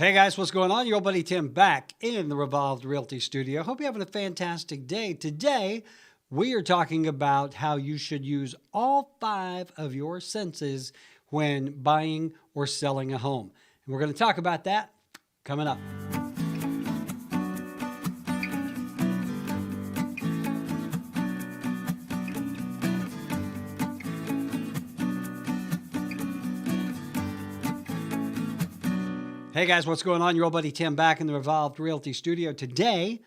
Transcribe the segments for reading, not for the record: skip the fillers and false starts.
Hey guys, what's going on? Your old buddy Tim back in the Revolved Realty Studio. Hope you're having a fantastic day. Today, we are talking about how you should use all 5 of your senses when buying or selling a home. And we're going to talk about that coming up. Hey guys, what's going on? Your old buddy Tim back in the Revolved Realty Studio. Today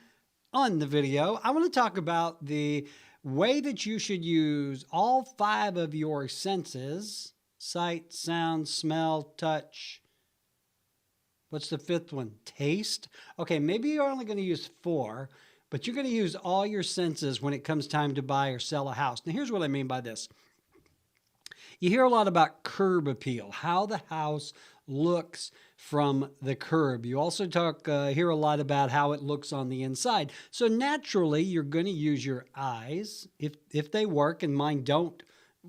on the video, I want to talk about the way that you should use all 5 of your senses: sight, sound, smell, touch. What's the 5th one? Taste. Okay, maybe you're only going to use 4, but you're going to use all your senses when it comes time to buy or sell a house. Now, here's what I mean by this. You hear a lot about curb appeal, how the house looks from the curb. You also hear a lot about how it looks on the inside. So naturally, you're going to use your eyes if they work, and mine don't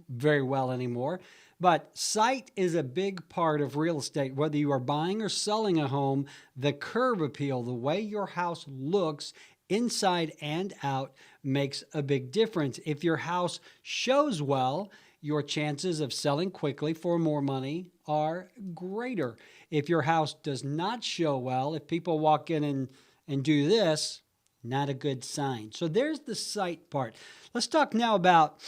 very well anymore. But sight is a big part of real estate. Whether you are buying or selling a home, the curb appeal, the way your house looks inside and out, makes a big difference. If your house shows well, your chances of selling quickly for more money are greater. If your house does not show well, if people walk in and do this, not a good sign. So there's the sight part. Let's talk now about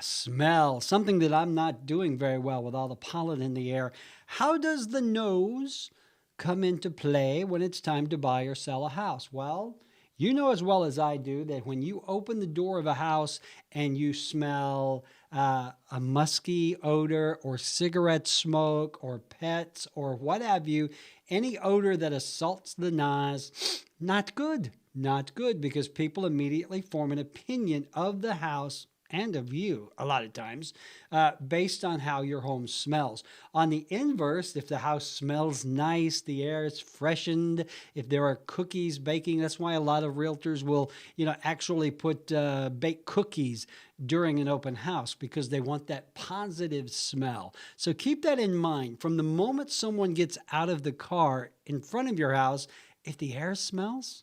smell, something that I'm not doing very well with all the pollen in the air. How does the nose come into play when it's time to buy or sell a house? Well, you know as well as I do that when you open the door of a house and you smell a musky odor or cigarette smoke or pets or what have you, any odor that assaults the nose, not good. Not good, because people immediately form an opinion of the house and of you a lot of times based on how your home smells. On the inverse, if the house smells nice, the air is freshened, if there are cookies baking, that's why a lot of realtors will, actually put bake cookies during an open house, because they want that positive smell. So keep that in mind. From the moment someone gets out of the car in front of your house, if the air smells,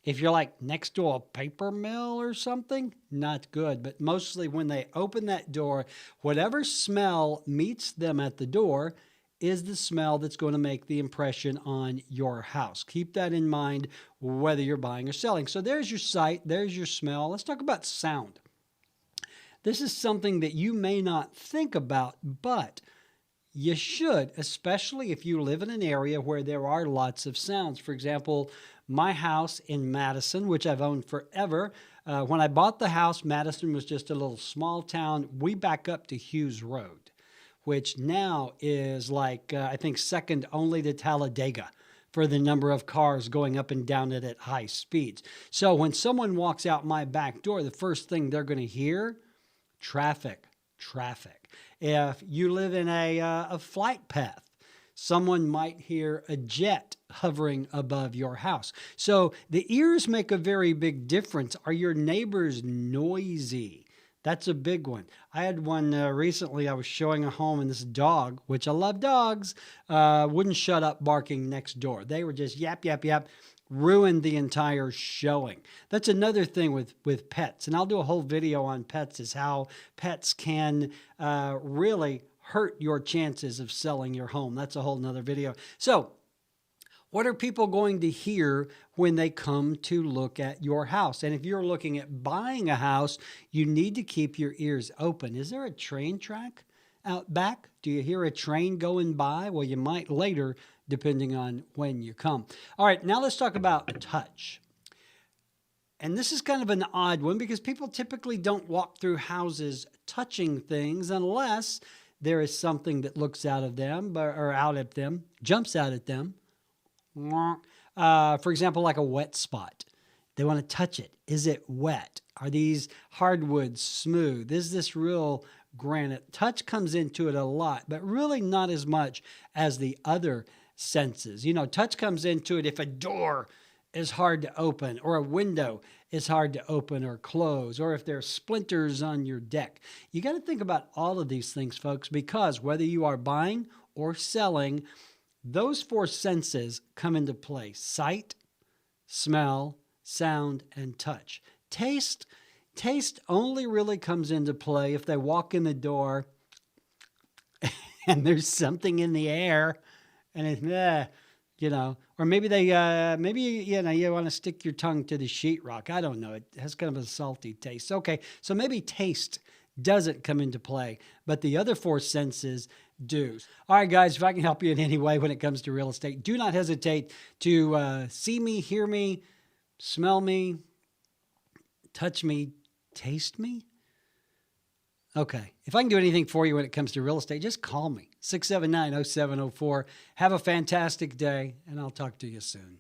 if you're like next to a paper mill or something, not good. But mostly when they open that door, whatever smell meets them at the door is the smell that's going to make the impression on your house. Keep that in mind whether you're buying or selling. So there's your sight, there's your smell. Let's talk about sound. This is something that you may not think about, but you should, especially if you live in an area where there are lots of sounds. For example, my house in Madison, which I've owned forever. When I bought the house, Madison was just a little small town. We back up to Hughes Road, which now is like, I think, second only to Talladega for the number of cars going up and down it at high speeds. So when someone walks out my back door, the first thing they're going to hear, traffic. If you live in a flight path, someone might hear a jet hovering above your house. So the ears make a very big difference. Are your neighbors noisy? That's a big one. I had one recently. I was showing a home, and this dog, which I love dogs, wouldn't shut up barking next door. They were just yap, yap, yap. Ruined the entire showing. That's another thing with pets. And I'll do a whole video on pets, is how pets can really hurt your chances of selling your home. That's a whole nother video. So what are people going to hear when they come to look at your house? And if you're looking at buying a house, you need to keep your ears open. Is there a train track out back? Do you hear a train going by? Well, you might later, depending on when you come. All right, now let's talk about touch. And this is kind of an odd one, because people typically don't walk through houses touching things unless there is something that looks out of them or out at them, jumps out at them. For example, like a wet spot. They want to touch it. Is it wet? Are these hardwoods smooth? Is this real granite? Touch comes into it a lot, but really not as much as the other senses. Touch comes into it if a door is hard to open, or a window is hard to open or close, or if there are splinters on your deck. You got to think about all of these things, folks, because whether you are buying or selling, those four senses come into play: sight, smell, sound, and touch. Taste only really comes into play if they walk in the door and there's something in the air and it's, or maybe you want to stick your tongue to the sheetrock. I don't know. It has kind of a salty taste. Okay, so maybe taste doesn't come into play, but the other four senses do. All right, guys, if I can help you in any way when it comes to real estate, do not hesitate to see me, hear me, smell me, touch me, taste me. Okay. If I can do anything for you when it comes to real estate, just call me, 679-0704. Have a fantastic day, and I'll talk to you soon.